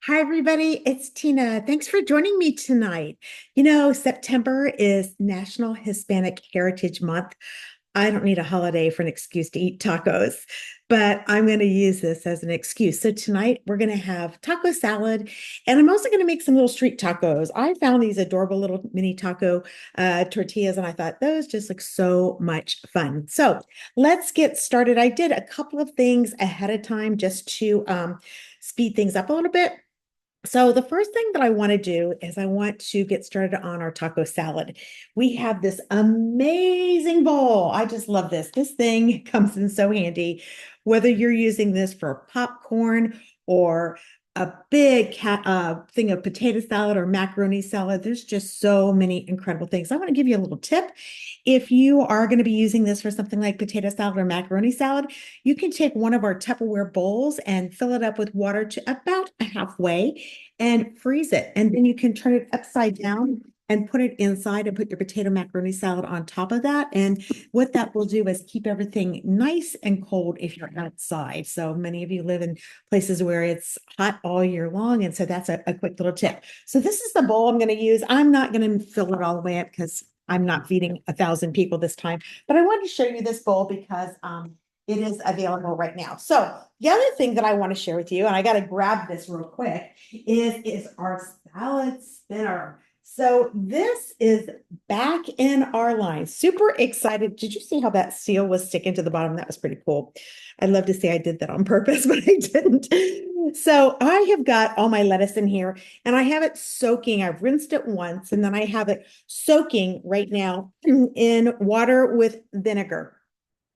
Hi, everybody. It's Tina. Thanks for joining me tonight. September is National Hispanic Heritage Month. I don't need a holiday for an excuse to eat tacos, but I'm going to use this as an excuse. So tonight we're going to have taco salad, and I'm also going to make some little street tacos. I found these adorable little mini taco tortillas, and I thought those just look so much fun. So let's get started. I did a couple of things ahead of time just to speed things up a little bit. So the first thing that I want to do is I want to get started on our taco salad. We have this amazing bowl. I just love this. This thing comes in so handy, whether you're using this for popcorn or a big thing of potato salad or macaroni salad. There's just so many incredible things. I want to give you a little tip. If you are going to be using this for something like potato salad or macaroni salad, you can take one of our Tupperware bowls and fill it up with water to about halfway and freeze it. And then you can turn it upside down and put it inside and put your potato macaroni salad on top of that. And what that will do is keep everything nice and cold if you're outside. So many of you live in places where it's hot all year long. And so that's a quick little tip. So this is the bowl I'm going to use. I'm not going to fill it all the way up because I'm not feeding 1,000 people this time, but I wanted to show you this bowl because it is available right now. So the other thing that I want to share with you, and I got to grab this real quick, is our salad spinner. So this is back in our line. Super excited. Did you see how that seal was sticking to the bottom? That was pretty cool. I'd love to say I did that on purpose, but I didn't. So I have got all my lettuce in here and I have it soaking. I've rinsed it once and then I have it soaking right now in water with vinegar.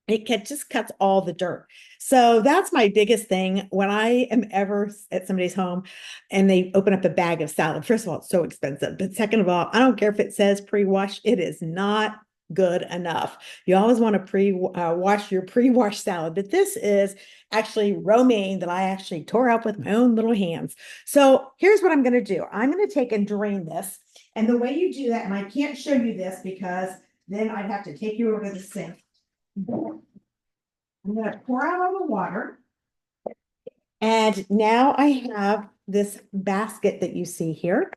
It just cuts all the dirt. So that's my biggest thing when I am ever at somebody's home and they open up a bag of salad. First of all, it's so expensive. But second of all, I don't care if it says pre-wash, it is not good enough. You always want to wash your pre-wash salad, but this is actually romaine that I actually tore up with my own little hands. So here's what I'm going to do. I'm going to take and drain this. And the way you do that, and I can't show you this because then I'd have to take you over to the sink. I'm going to pour out all the water. And now I have this basket that you see here.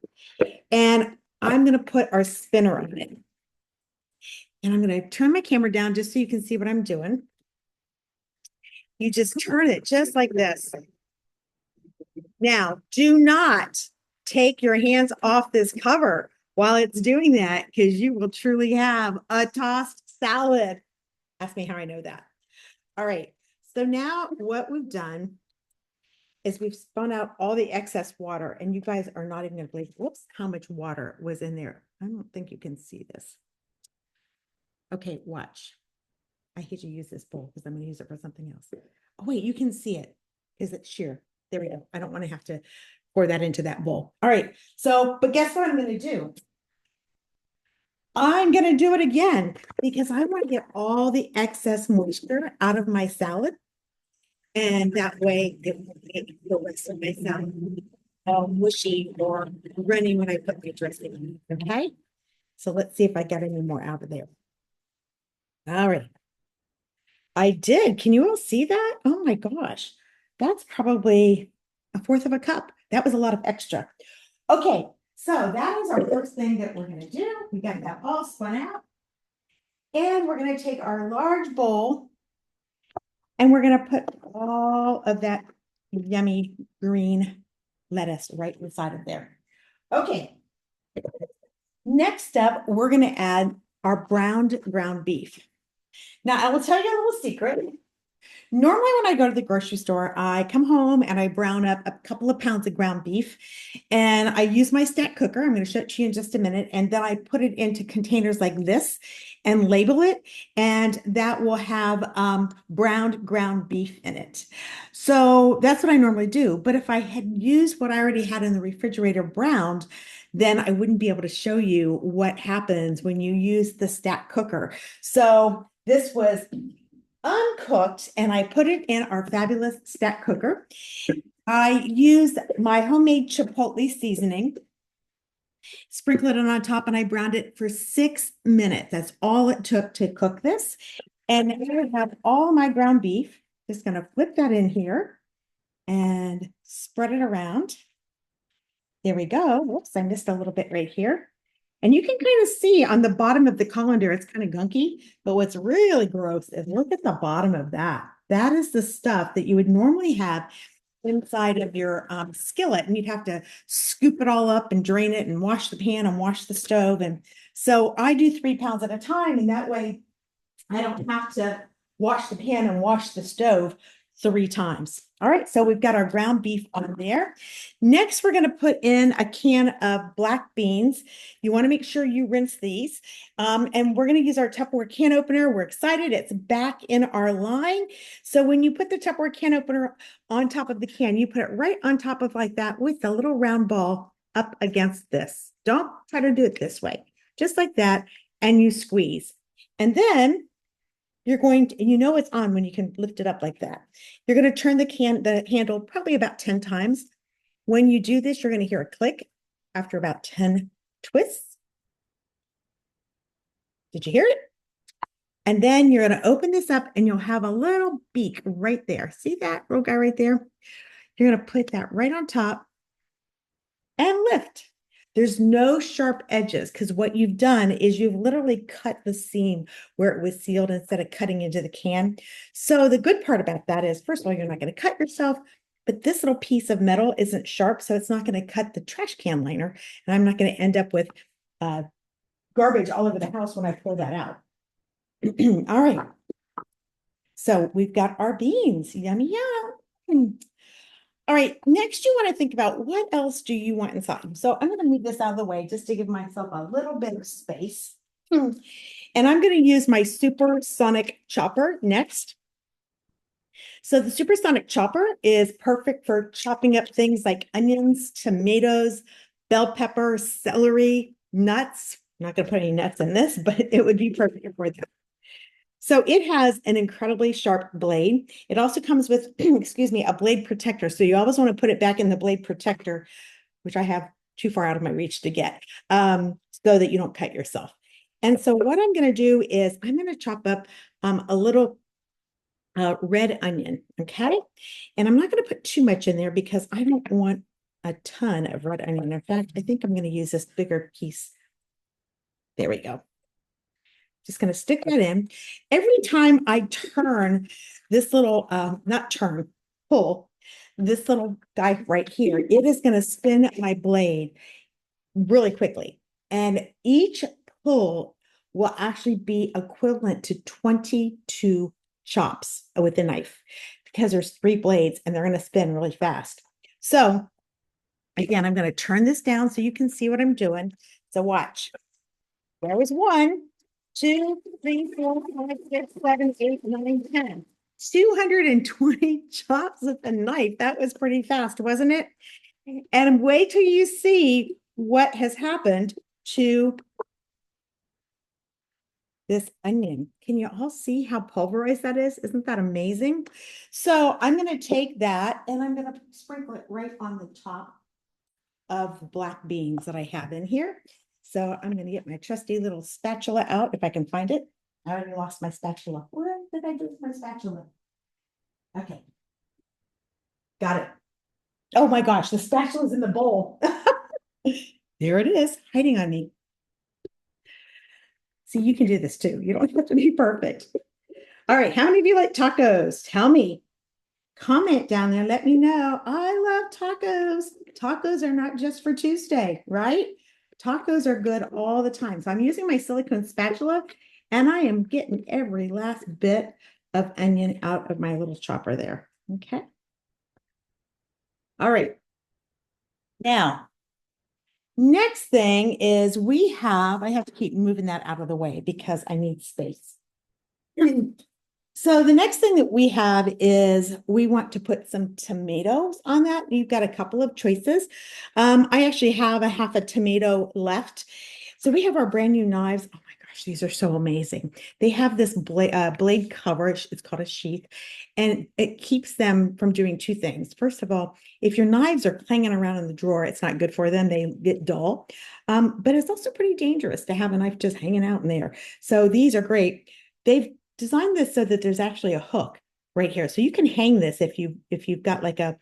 And I'm going to put our spinner on it. And I'm going to turn my camera down just so you can see what I'm doing. You just turn it just like this. Now, do not take your hands off this cover while it's doing that because you will truly have a tossed salad. Ask me how I know that. All right. So now what we've done is we've spun out all the excess water, and you guys are not even going to believe, whoops, how much water was in there. I don't think you can see this. Okay, watch. I hate to use this bowl because I'm going to use it for something else. Oh, wait, you can see it. Is it sheer? There we go. I don't want to have to pour that into that bowl. All right. So, but guess what I'm going to do? I'm going to do it again because I want to get all the excess moisture out of my salad. And that way it will make the rest of my salad mushy or runny when I put my dressing in. Okay. So let's see if I get any more out of there. All right. I did. Can you all see that? Oh my gosh. That's probably a fourth of a cup. That was a lot of extra. Okay. So that is our first thing that we're going to do. We got that all spun out. And we're going to take our large bowl and we're going to put all of that yummy green lettuce right inside of there. Okay. Next up, we're going to add our browned ground beef. Now, I will tell you a little secret. Normally, when I go to the grocery store, I come home and I brown up a couple of pounds of ground beef and I use my stack cooker. I'm going to show it to you in just a minute. And then I put it into containers like this and label it. And that will have browned ground beef in it. So that's what I normally do. But if I had used what I already had in the refrigerator browned, then I wouldn't be able to show you what happens when you use the stack cooker. So this was uncooked and I put it in our fabulous stack cooker. I used my homemade chipotle seasoning, sprinkled it on top, and I browned it for 6 minutes. That's all it took to cook this. And now I have all my ground beef. Just going to flip that in here and spread it around. There we go. Whoops, I missed a little bit right here. And you can kind of see on the bottom of the colander, it's kind of gunky, but what's really gross is look at the bottom of that. That is the stuff that you would normally have inside of your skillet, and you'd have to scoop it all up and drain it and wash the pan and wash the stove. And so I do 3 pounds at a time, and that way I don't have to wash the pan and wash the stove 3 times. All right, so we've got our ground beef on there. Next, we're going to put in a can of black beans. You want to make sure you rinse these. And we're going to use our Tupperware can opener. We're excited. It's back in our line. So when you put the Tupperware can opener on top of the can, you put it right on top of like that with the little round ball up against this. Don't try to do it this way. Just like that, and you squeeze. And then you're going to, you know it's on when you can lift it up like that. You're going to turn the handle probably about 10 times. When you do this, you're going to hear a click after about 10 twists. Did you hear it? And then you're going to open this up and you'll have a little beak right there. See that little guy right there? You're going to put that right on top and lift. There's no sharp edges because what you've done is you've literally cut the seam where it was sealed instead of cutting into the can. So the good part about that is, first of all, you're not going to cut yourself, but this little piece of metal isn't sharp, so it's not going to cut the trash can liner, and I'm not going to end up with garbage all over the house when I pull that out. All right. So we've got our beans. Yummy, yum. All right, next you want to think about what else do you want inside. So I'm going to move this out of the way just to give myself a little bit of space. And I'm going to use my supersonic chopper next. So the supersonic chopper is perfect for chopping up things like onions, tomatoes, bell pepper, celery, nuts. I'm not going to put any nuts in this, but it would be perfect for that. So it has an incredibly sharp blade. It also comes with, excuse me, a blade protector. So you always want to put it back in the blade protector, which I have too far out of my reach to get, so that you don't cut yourself. And so what I'm going to do is I'm going to chop up a little red onion, okay? And I'm not going to put too much in there because I don't want a ton of red onion. In fact, I think I'm going to use this bigger piece. There we go. Just going to stick that in. Every time I turn this little, pull this little guy right here, it is going to spin my blade really quickly. And each pull will actually be equivalent to 22 chops with a knife because there's 3 blades and they're going to spin really fast. So again, I'm going to turn this down so you can see what I'm doing. So watch. There was 1, 2, 3, 4, 5, 6, 7, 8, 9, 10. 220 chops with a knife. That was pretty fast, wasn't it? And wait till you see what has happened to this onion. Can you all see how pulverized that is? Isn't that amazing? So I'm going to take that and I'm going to sprinkle it right on the top of the black beans that I have in here. So I'm going to get my trusty little spatula out if I can find it. I already lost my spatula. What did I do with my spatula? Okay. Got it. Oh my gosh, the spatula's in the bowl. There it is, hiding on me. See, you can do this too. You don't have to be perfect. All right, how many of you like tacos? Tell me. Comment down there, let me know. I love tacos. Tacos are not just for Tuesday, right? Tacos are good all the time. So I'm using my silicone spatula and I am getting every last bit of onion out of my little chopper there. Okay. All right. Now, next thing is I have to keep moving that out of the way because I need space. So the next thing that we have is we want to put some tomatoes on that. You've got a couple of choices. I actually have a half a tomato left. So we have our brand new knives. Oh my gosh, these are so amazing. They have this blade cover. It's called a sheath, and it keeps them from doing 2 things. First of all, if your knives are clanging around in the drawer, it's not good for them. They get dull. But it's also pretty dangerous to have a knife just hanging out in there. So these are great. They've designed this so that there's actually a hook right here. So you can hang this if you've got like a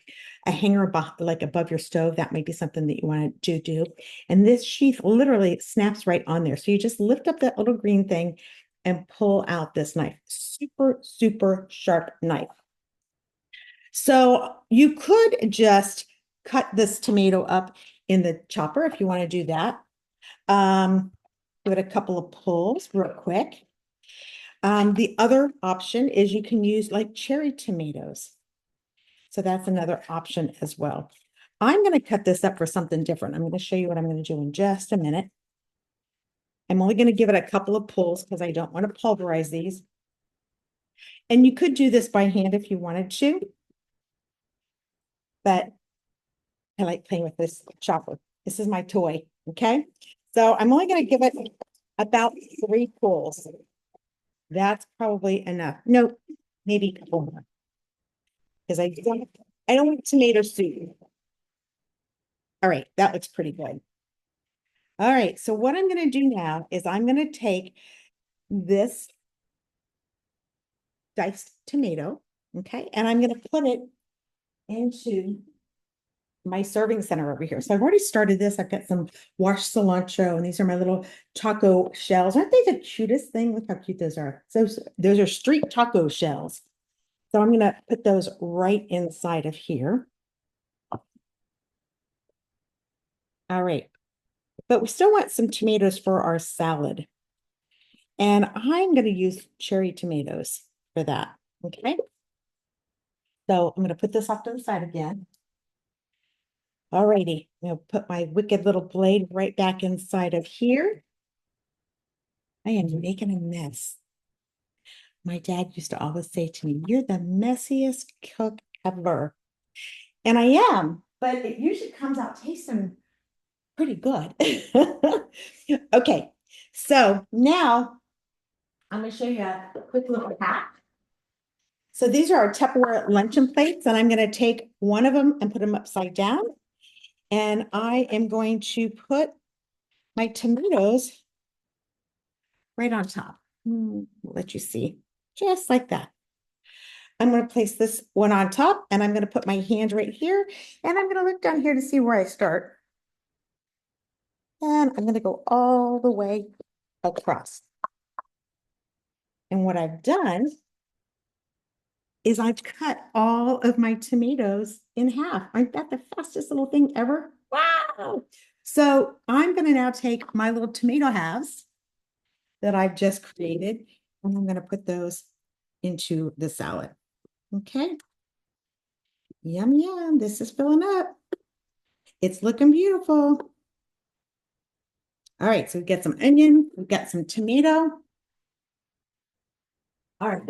hanger like above your stove, that might be something that you want to do. And this sheath literally snaps right on there. So you just lift up that little green thing and pull out this knife. Super, super sharp knife. So you could just cut this tomato up in the chopper if you want to do that. Um, Give it a couple of pulls real quick. The other option is you can use like cherry tomatoes. So that's another option as well. I'm going to cut this up for something different. I'm going to show you what I'm going to do in just a minute. I'm only going to give it a couple of pulls because I don't want to pulverize these. And you could do this by hand if you wanted to, but I like playing with this chopper. This is my toy, okay? So I'm only going to give it about 3 pulls. That's probably enough. No, maybe a couple more. Because I don't want tomato soup. All right, that looks pretty good. All right, so what I'm going to do now is I'm going to take this diced tomato, okay, and I'm going to put it into my serving center over here. So I've already started this. I've got some washed cilantro, and these are my little taco shells. Aren't they the cutest thing? Look how cute those are. So those are street taco shells. So I'm going to put those right inside of here. All right. But we still want some tomatoes for our salad. And I'm going to use cherry tomatoes for that. Okay. So I'm going to put this off to the side again. All righty. I'm going to put my wicked little blade right back inside of here. I am making a mess. My dad used to always say to me, "You're the messiest cook ever." And I am, but it usually comes out tasting pretty good. Okay. So now I'm going to show you a quick little hack. So these are our Tupperware luncheon plates, and I'm going to take one of them and put them upside down. And I am going to put my tomatoes right on top. I'll let you see, just like that. I'm going to place this one on top, and I'm going to put my hand right here, and I'm going to look down here to see where I start. And I'm going to go all the way across. And what I've done is I've cut all of my tomatoes in half. Ain't that the fastest little thing ever? Wow. So I'm going to now take my little tomato halves that I've just created, and I'm going to put those into the salad. Okay. Yum, yum. This is filling up. It's looking beautiful. All right. So we've got some onion. We've got some tomato. All right.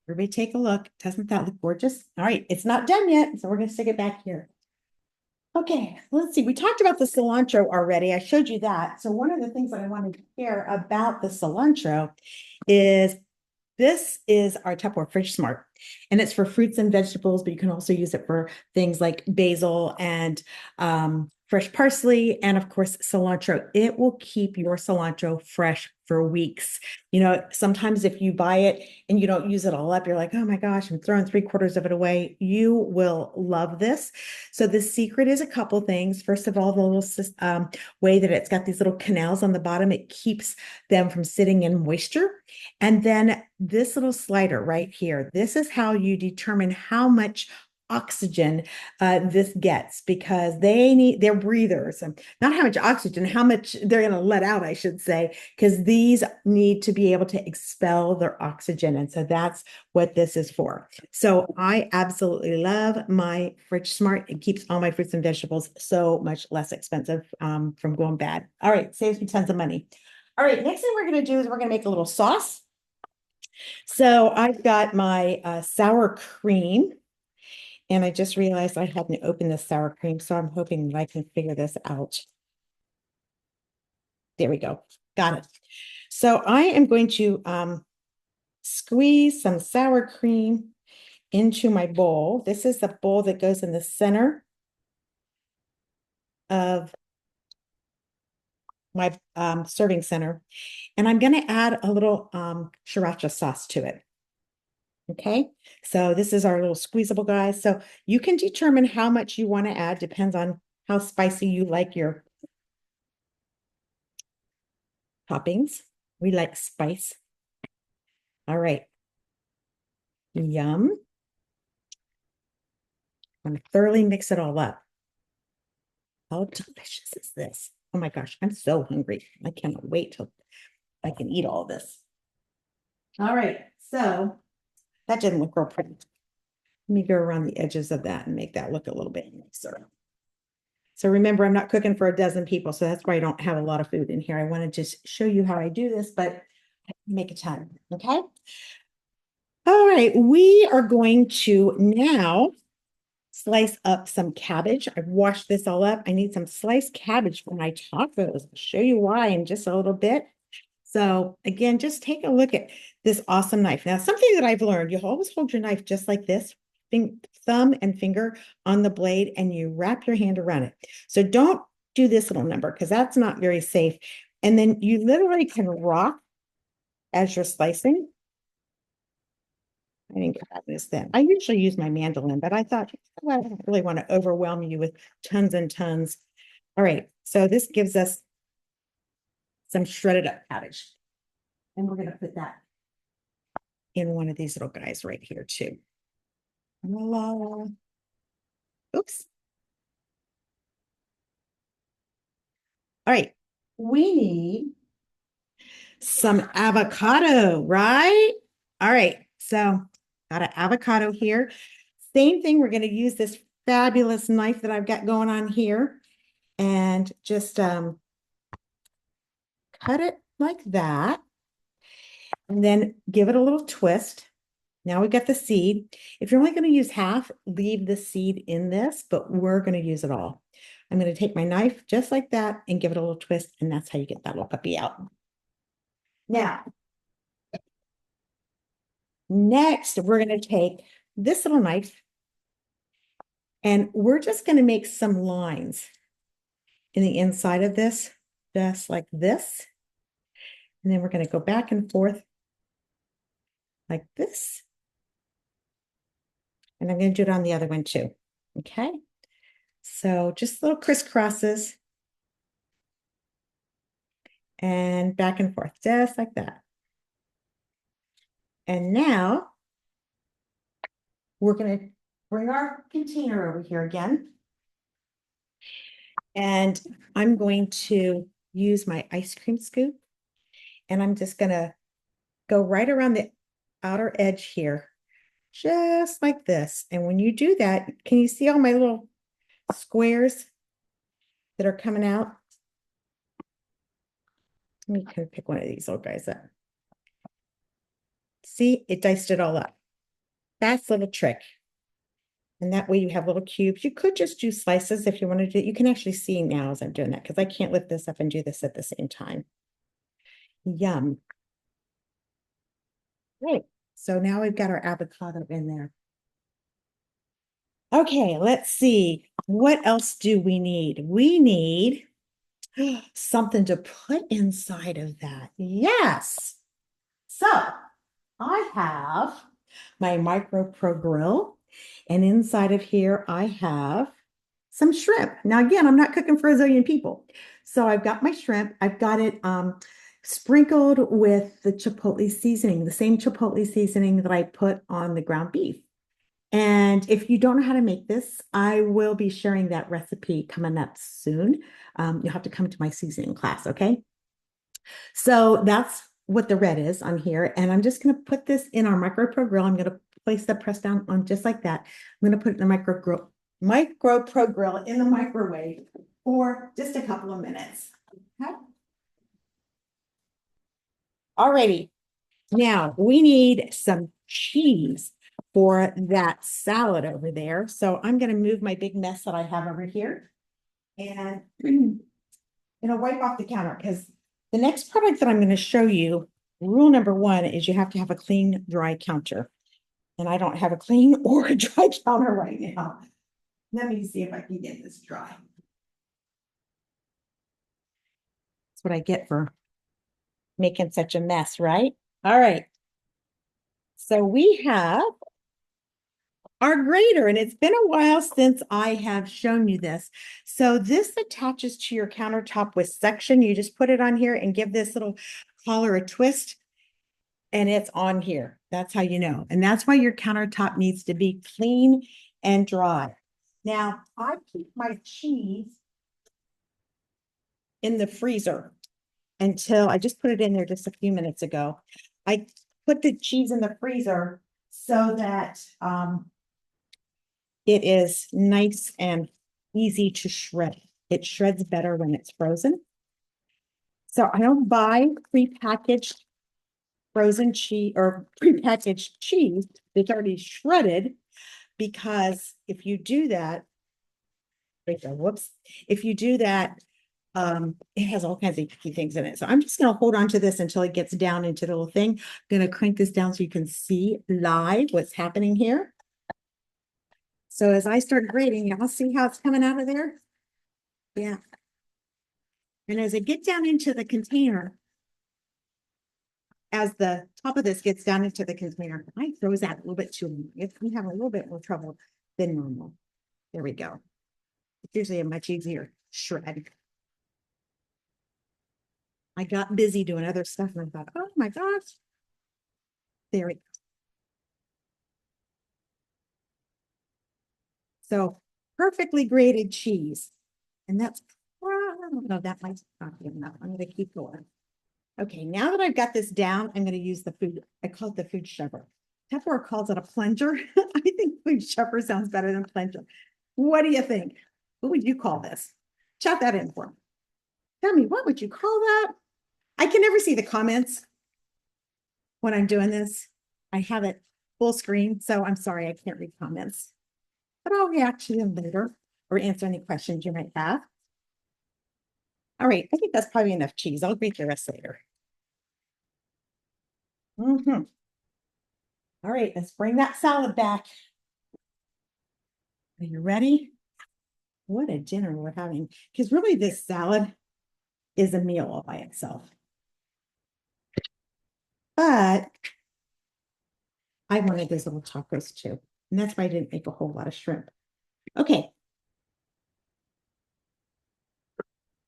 Everybody take a look. Doesn't that look gorgeous? All right. It's not done yet. So we're going to stick it back here. Okay, let's see. We talked about the cilantro already. I showed you that. So one of the things that I wanted to share about the cilantro is this is our Tupperware Fridge Smart, and it's for fruits and vegetables, but you can also use it for things like basil and fresh parsley, and of course, cilantro. It will keep your cilantro fresh for weeks. You know, sometimes if you buy it and you don't use it all up, you're like, oh my gosh, I'm throwing 3/4 of it away. You will love this. So the secret is a couple things. First of all, the little way that it's got these little canals on the bottom, it keeps them from sitting in moisture. And then this little slider right here, this is how you determine how much oxygen this gets, because they're breathers, and not how much oxygen, how much they're going to let out, I should say, because these need to be able to expel their oxygen. And so that's what this is for. So I absolutely love my Fridge Smart. It keeps all my fruits and vegetables so much less expensive from going bad. All right, saves me tons of money. All right, next thing we're going to do is we're going to make a little sauce. So I've got my sour cream, and I just realized I hadn't opened the sour cream, so I'm hoping that I can figure this out. There we go. Got it. So I am going to squeeze some sour cream into my bowl. This is the bowl that goes in the center of my serving center. And I'm going to add a little sriracha sauce to it. Okay, so this is our little squeezable guys. So you can determine how much you want to add, depends on how spicy you like your toppings. We like spice. All right. Yum. I'm gonna thoroughly mix it all up. How delicious is this? Oh my gosh, I'm so hungry. I cannot wait till I can eat all this. All right, so that didn't look real pretty. Let me go around the edges of that and make that look a little bit nicer. So remember, I'm not cooking for a dozen people, so that's why I don't have a lot of food in here. I want to just show you how I do this, but make a ton, okay? All right, we are going to now slice up some cabbage. I've washed this all up. I need some sliced cabbage for my tacos. I'll show you why in just a little bit. So again, just take a look at this awesome knife. Now, something that I've learned, you always hold your knife just like this, thumb and finger on the blade, and you wrap your hand around it. So don't do this little number because that's not very safe. And then you literally can rock as you're slicing. I didn't grab this then. I usually use my mandolin, but I thought, well, I don't really want to overwhelm you with tons and tons. All right, so this gives us some shredded up cabbage. And we're going to put that in one of these little guys right here too. Voila. Oops. All right, we need some avocado, right? All right, so got an avocado here. Same thing, we're going to use this fabulous knife that I've got going on here and just cut it like that and then give it a little twist. Now we got the seed. If you're only going to use half, leave the seed in this, but we're going to use it all. I'm going to take my knife just like that and give it a little twist, and that's how you get that little puppy out. Now, next, we're going to take this little knife and we're just going to make some lines in the inside of this, just like this. And then we're going to go back and forth like this. And I'm going to do it on the other one too. Okay. So just little crisscrosses and back and forth, just like that. And now we're going to bring our container over here again. And I'm going to use my ice cream scoop. And I'm just going to go right around the outer edge here, just like this. And when you do that, can you see all my little squares that are coming out? Let me kind of pick one of these little guys up. See, it diced it all up. That's a little trick. And that way you have little cubes. You could just do slices if you wanted to. You can actually see now as I'm doing that because I can't lift this up and do this at the same time. Yum. Great. So now we've got our avocado in there. Okay, let's see. What else do we need? We need something to put inside of that. Yes. So I have my Micro Pro grill, and inside of here I have some shrimp. Now, again, I'm not cooking for a zillion people. So I've got my shrimp. I've got it sprinkled with the chipotle seasoning, the same chipotle seasoning that I put on the ground beef. And if you don't know how to make this, I will be sharing that recipe coming up soon. You'll have to come to my seasoning class, okay? So that's what the red is on here. And I'm just going to put this in our Micro Pro grill. I'm going to place the press down on just like that. I'm going to put it in the Micro Pro grill in the microwave for just a couple of minutes. Okay. Alrighty. Now we need some cheese for that salad over there. So I'm going to move my big mess that I have over here and wipe off the counter because the next product that I'm going to show you, rule number one is you have to have a clean, dry counter. And I don't have a clean or a dry counter right now. Let me see if I can get this dry. That's what I get for making such a mess, right? All right. So we have our grater, and it's been a while since I have shown you this. So this attaches to your countertop with suction. You just put it on here and give this little collar a twist, and it's on here. That's how you know. And that's why your countertop needs to be clean and dry. Now, I keep my cheese in the freezer until I just put it in there just a few minutes ago. I put the cheese in the freezer so that it is nice and easy to shred. It shreds better when it's frozen. So I don't buy prepackaged frozen cheese or prepackaged cheese that's already shredded, because if you do that, whoops, if you do that, it has all kinds of key things in it. So I'm just going to hold on to this until it gets down into the little thing. I'm going to crank this down so you can see live what's happening here. So as I start grating, y'all see how it's coming out of there? Yeah. And as I get down into the container, as the top of this gets down into the container, I throws that a little bit too long. If we have a little bit more trouble than normal. There we go. It's usually a much easier shred. I got busy doing other stuff and I thought, oh my gosh. There we go. So perfectly grated cheese. And that's, I don't know, that might not be enough. I'm going to keep going. Okay, now that I've got this down, I'm going to use the food. I call it the food shover. Tupperware calls it a plunger. I think food shover sounds better than plunger. What do you think? What would you call this? Chat that in for me. Tell me, what would you call that? I can never see the comments when I'm doing this. I have it full screen, so I'm sorry I can't read comments. But I'll react to them later or answer any questions you might have. All right, I think that's probably enough cheese. I'll read the rest later. All right, let's bring that salad back. Are you ready? What a dinner we're having. Because really this salad is a meal all by itself. But I wanted those little tacos too. And that's why I didn't make a whole lot of shrimp. Okay.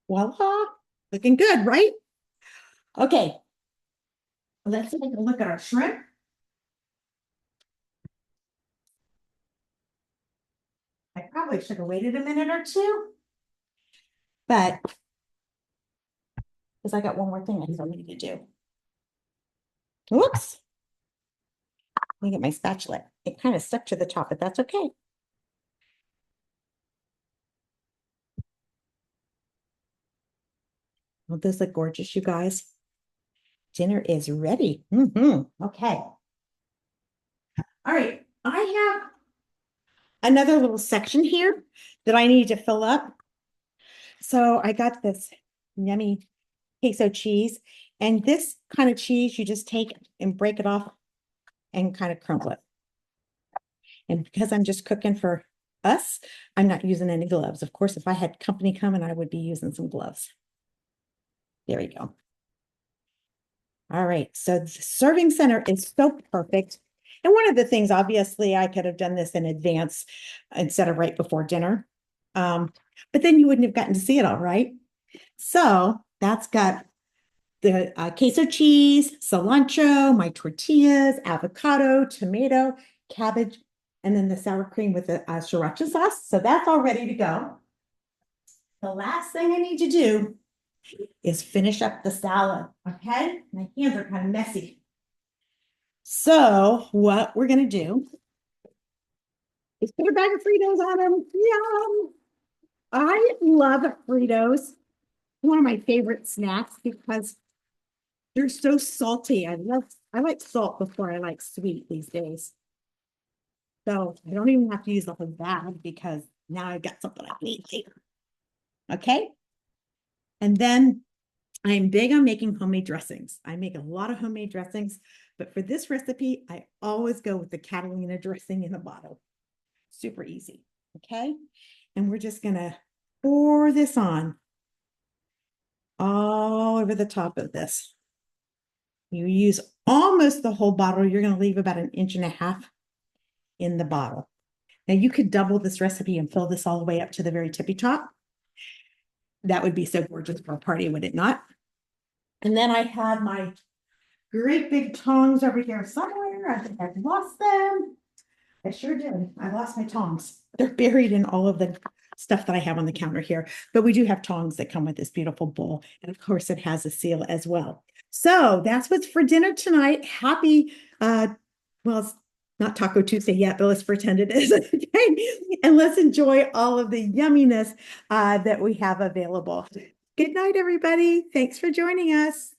Voila. Looking good, right? Okay. Let's take a look at our shrimp. I probably should have waited a minute or two. But because I got one more thing I still need to do. Whoops. Let me get my spatula. It kind of stuck to the top, but that's okay. Well, those look gorgeous, you guys. Dinner is ready. Okay. All right. I have another little section here that I need to fill up. So I got this yummy queso cheese. And this kind of cheese, you just take and break it off and kind of crumble it. And because I'm just cooking for us, I'm not using any gloves. Of course, if I had company coming, I would be using some gloves. There we go. All right, so the serving center is so perfect. And one of the things, obviously, I could have done this in advance instead of right before dinner. But then you wouldn't have gotten to see it all, right? So that's got the queso cheese, cilantro, my tortillas, avocado, tomato, cabbage, and then the sour cream with the sriracha sauce. So that's all ready to go. The last thing I need to do is finish up the salad, okay? My hands are kind of messy. So what we're gonna do is put a bag of Fritos on them. Yum! I love Fritos. One of my favorite snacks because they're so salty. I like salt before I like sweet these days. So I don't even have to use the whole bag because now I've got something I need later. Okay. And then I'm big on making homemade dressings. I make a lot of homemade dressings, but for this recipe, I always go with the Catalina dressing in a bottle. Super easy. Okay. And we're just going to pour this on all over the top of this. You use almost the whole bottle. You're going to leave about 1.5 inches in the bottle. Now you could double this recipe and fill this all the way up to the very tippy top. That would be so gorgeous for a party, would it not? And then I had my great big tongs over here somewhere. I think I've lost them. I sure did. I lost my tongs. They're buried in all of the stuff that I have on the counter here. But we do have tongs that come with this beautiful bowl. And of course, it has a seal as well. So that's what's for dinner tonight. Happy, well, it's not Taco Tuesday yet, but let's pretend it is. Okay? And let's enjoy all of the yumminess that we have available. Good night, everybody. Thanks for joining us.